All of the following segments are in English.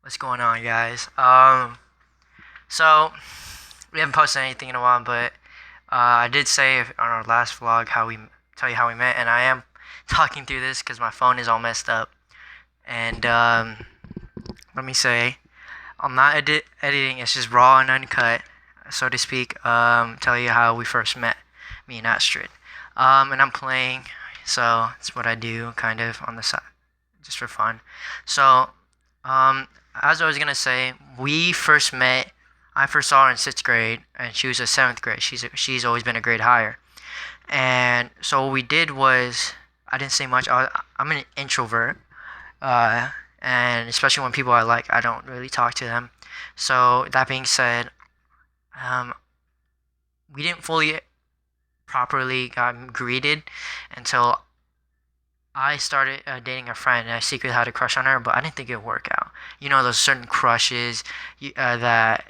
What's going on, guys? So we haven't posted anything in a while, but I did say on our last vlog how we tell you how we met, and I am talking through this because my phone is all messed up. And let me say, I'm not editing; it's just raw and uncut, so to speak. Tell you how we first met, me and Astrid. And I'm playing, so it's what I do, kind of on the side, just for fun. So um, as I was gonna say, we first met. I first saw her in sixth grade, and she was in seventh grade. She's always been a grade higher. And so what we did was, I didn't say much. I'm an introvert, uh, and especially when people I like, I don't really talk to them. So that being said, um, we didn't fully properly got greeted until I started dating a friend, and I secretly had a crush on her, but I didn't think it would work out. You know, those certain crushes that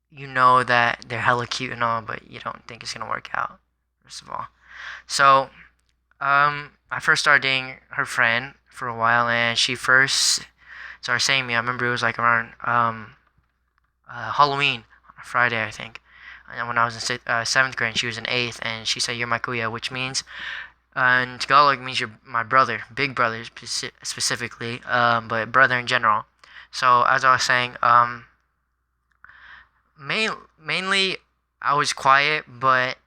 you know that they're hella cute and all, but you don't think it's gonna work out. First of all, so I first started dating her friend for a while, and she first started saying me. I remember it was like around Halloween, Friday, I think. And when I was in seventh grade, and she was in eighth, and she said, "You're my kuya," which means and Tagalog means you're my brother, big brother specifically, but brother in general. So as I was saying, mainly I was quiet, but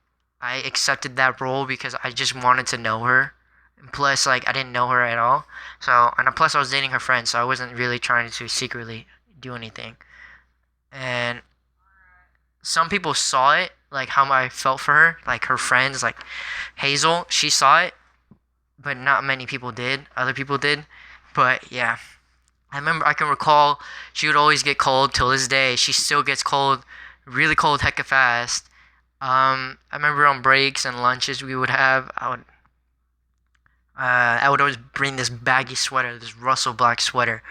I accepted that role because I just wanted to know her. And plus, like I didn't know her at all. So and plus I was dating her friend, so I wasn't really trying to secretly do anything. And some people saw it, like how I felt for her, like her friends, like Hazel, she saw it, but not many people did. Other people did. But yeah, I can recall she would always get cold till this day. She still gets cold, really cold, hecka fast. I remember on breaks and lunches we would have, I would always bring this baggy sweater, this Russell black sweater,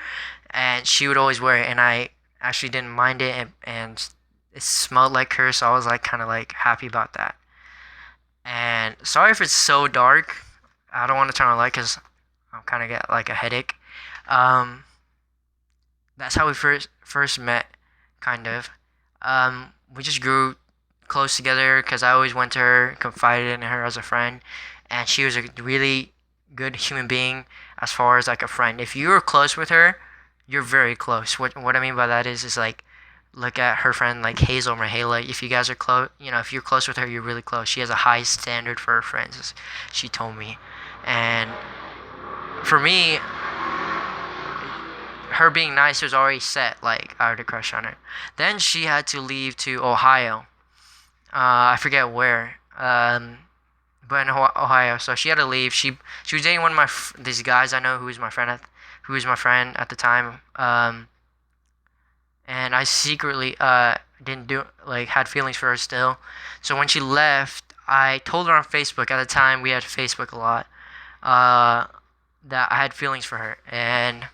and she would always wear it, and I actually didn't mind it, and it smelled like her, so I was like kind of like happy about that. And sorry if it's so dark. I don't want to turn on the light because I'm kind of get like a headache. Um, that's how we first met, kind of. We just grew close together because I always went to her, confided in her as a friend, and she was a really good human being as far as like a friend. If you were close with her, you're very close. What I mean by that is like look at her friend like Hazel or Mahela. If you guys are close, if you're close with her, you're really close. She has a high standard for her friends, as she told me. And for me, her being nice was already set. Like I had a crush on her. Then she had to leave to Ohio. I forget where. But in Ohio, so she had to leave. She was dating one of these guys I know who was my friend at the time. And I secretly didn't do like had feelings for her still. So when she left, I told her on Facebook. At the time, we had Facebook a lot. Uh, that I had feelings for her, and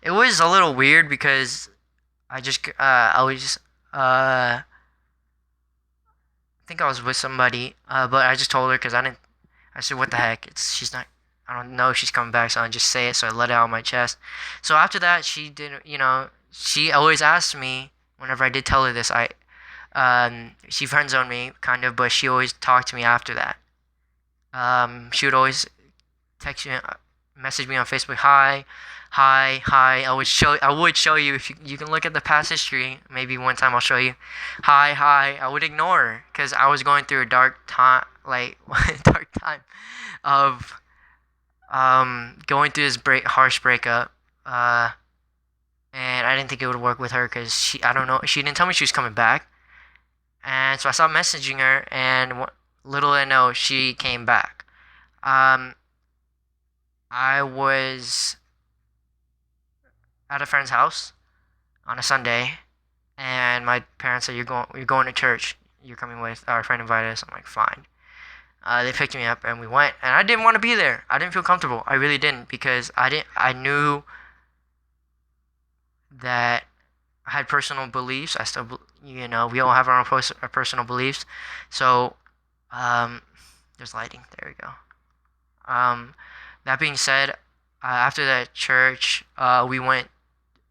it was a little weird because I was think I was with somebody, but I just told her because I didn't. I said, "What the heck? She's not. I don't know if she's coming back, so I just say it." So I let it out of my chest. So after that, she didn't. She always asked me whenever I did tell her this. She friend zoned me kind of, but she always talked to me after that. She would always text me, message me on Facebook. Hi, hi, hi. I would show you if you can look at the past history. Maybe one time I'll show you. Hi, hi. I would ignore her because I was going through a dark time, like dark time of going through this harsh breakup. And I didn't think it would work with her because I don't know, she didn't tell me she was coming back, and so I stopped messaging her, and little I know, she came back. Um, I was at a friend's house on a Sunday, and my parents said, you're going to church. You're coming with our friend invited us." I'm like, "Fine." They picked me up and we went, and I didn't want to be there. I didn't feel comfortable. I really didn't because I knew that I had personal beliefs. I still, we all have our own personal beliefs. So, um, there's lighting. There we go. Um, that being said, after that church, we went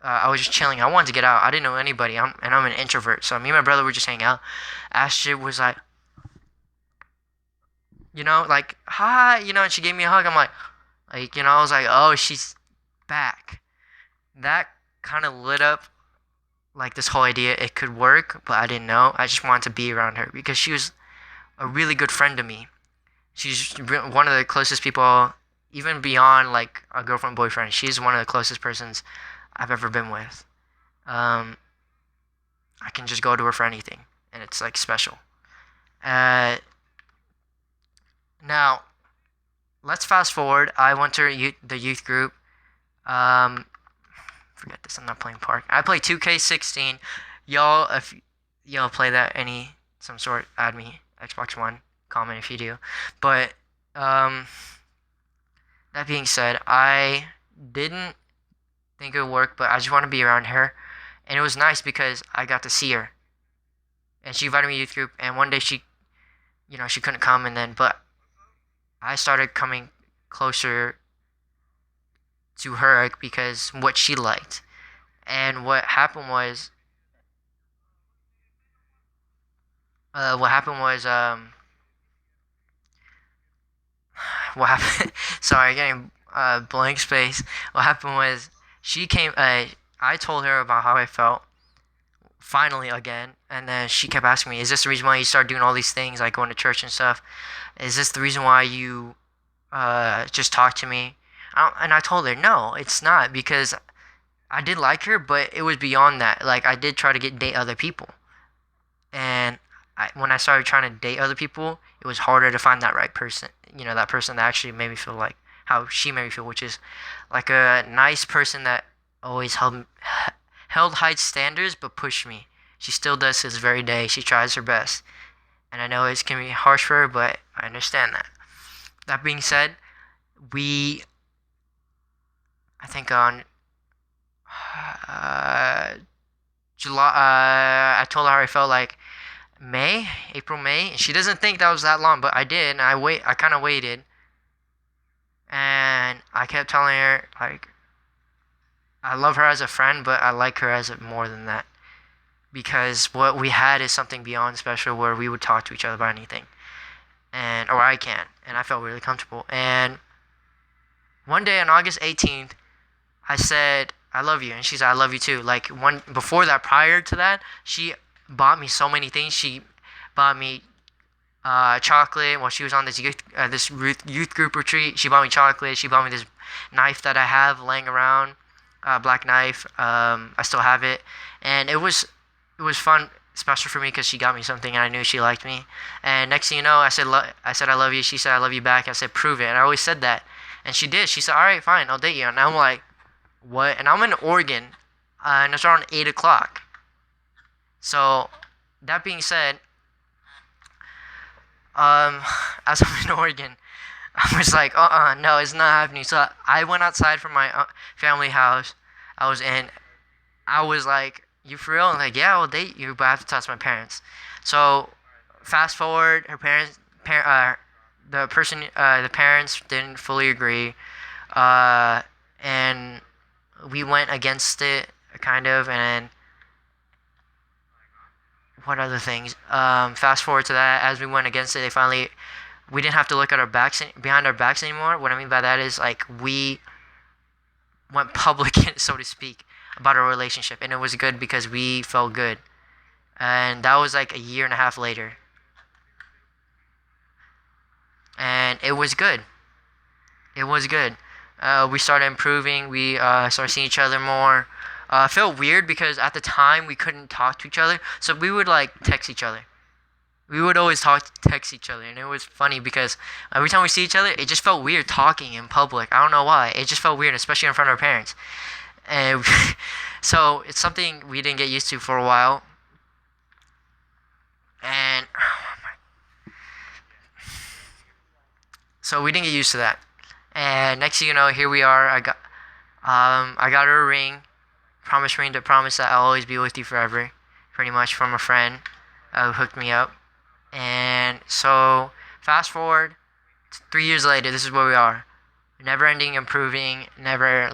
I was just chilling. I wanted to get out. I didn't know anybody. I'm an introvert, so me and my brother were just hanging out. Ashley was like, like hi, and she gave me a hug. I'm like, I was like, oh, she's back. That kind of lit up like this whole idea it could work, but I didn't know. I just wanted to be around her because she was a really good friend to me. She's one of the closest people, even beyond like a girlfriend boyfriend. She's one of the closest persons I've ever been with. Um, I can just go to her for anything, and it's like special. Uh, Now let's fast forward. I went to the youth group. Um, Forget this. I'm not playing Park. I play 2K16. Y'all, if y'all play that any some sort, add me Xbox One. Comment if you do. But um, that being said, I didn't think it would work, but I just want to be around her, and it was nice because I got to see her, and she invited me to youth group. And one day she couldn't come, and then but I started coming closer to her because what she liked. And what happened was what happened sorry, getting blank space. What happened was she came I told her about how I felt finally again, and then she kept asking me, is this the reason why you started doing all these things like going to church and stuff? Is this the reason why you just talk to me? And I told her, no, it's not, because I did like her, but it was beyond that. Like, I did try to date other people. And when I started trying to date other people, it was harder to find that right person. That person that actually made me feel like how she made me feel, which is like a nice person that always held high standards but pushed me. She still does to this very day. She tries her best. And I know it can be harsh for her, but I understand that. That being said, we, I think on uh, July, I told her how I felt like April, May. And she doesn't think that was that long, but I did. And I kind of waited. And I kept telling her, like, I love her as a friend, but I like her as more than that. Because what we had is something beyond special, where we would talk to each other about anything. Or I can. And I felt really comfortable. And one day on August 18th, I said, I love you. And she said, I love you too. Like, before that, prior to that, she bought me so many things. She bought me chocolate while she was on this youth group retreat. She bought me chocolate. She bought me this knife that I have laying around, black knife. I still have it, and it was fun, special for me because she got me something and I knew she liked me. And next thing you know, I said I love you. She said I love you back. I said prove it, and I always said that, and she did. She said, all right, fine, I'll date you. And I'm like, what? And I'm in Oregon, and it's around 8 o'clock. So that being said, as I'm in Oregon, I was like, no, it's not happening. So I went outside from my family house. I was in. I was like, you for real? And like, yeah, I'll date you, but I have to talk to my parents. So fast forward, her parents, the parents didn't fully agree, and we went against it, kind of, and what other things? Fast forward to that, as we went against it, we didn't have to look at our backs behind our backs anymore. What I mean by that is like we went public, so to speak, about our relationship, and it was good because we felt good. And that was like a year and a half later, and it was good. It was good. We started improving. We started seeing each other more. It felt weird because at the time we couldn't talk to each other, so we would like text each other. We would always text each other, and it was funny because every time we see each other, it just felt weird talking in public. I don't know why. It just felt weird, especially in front of our parents. And so it's something we didn't get used to for a while. And so we didn't get used to that. And next thing you know, here we are. I got her a ring, promise ring, to promise that I'll always be with you forever, pretty much, from a friend who hooked me up. And so fast forward, 3 years later, this is where we are. Never ending improving, never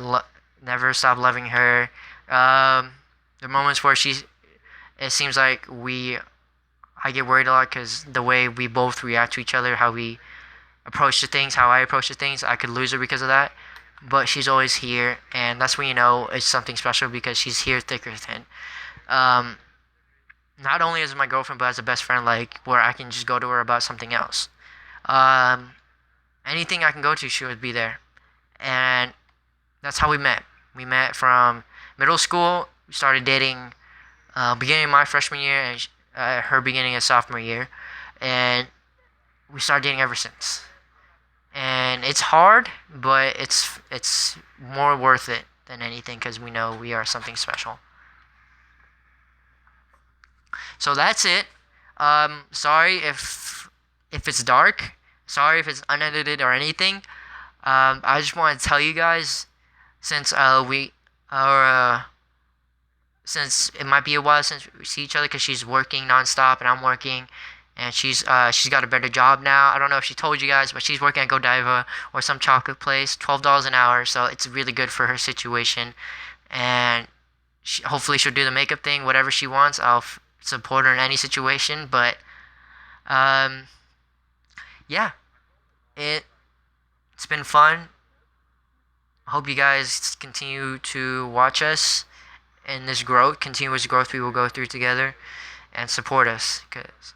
stop loving her, Um, the moments where it seems like I get worried a lot because the way we both react to each other, how we approach the things, how I approach the things, I could lose her because of that. But she's always here, and that's when you know it's something special because she's here thick or thin. Um, Not only as my girlfriend, but as a best friend, like where I can just go to her about something else. Um, Anything I can go to, she would be there, and that's how we met. We met from middle school. We started dating beginning of my freshman year, and her beginning of sophomore year, and we started dating ever since. And it's hard, but it's more worth it than anything because we know we are something special. So that's it. Sorry if it's dark. Sorry if it's unedited or anything. I just want to tell you guys since we are since it might be a while since we see each other because she's working nonstop and I'm working, and she's got a better job now. I don't know if she told you guys, but she's working at Godiva or some chocolate place, $12 an hour. So it's really good for her situation, and hopefully she'll do the makeup thing, whatever she wants. I'll support her in any situation. But um, yeah, it it's been fun. I hope you guys continue to watch us in this growth, continuous growth we will go through together, and support us because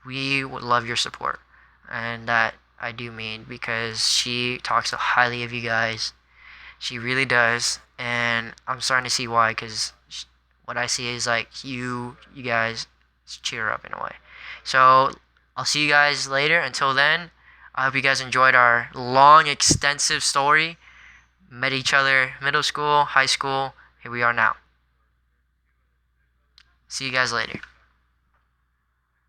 we would love your support. And that I do mean because she talks so highly of you guys. She really does. And I'm starting to see why because what I see is like you guys cheer up in a way. So I'll see you guys later. Until then, I hope you guys enjoyed our long, extensive story. Met each other middle school, high school. Here we are now. See you guys later.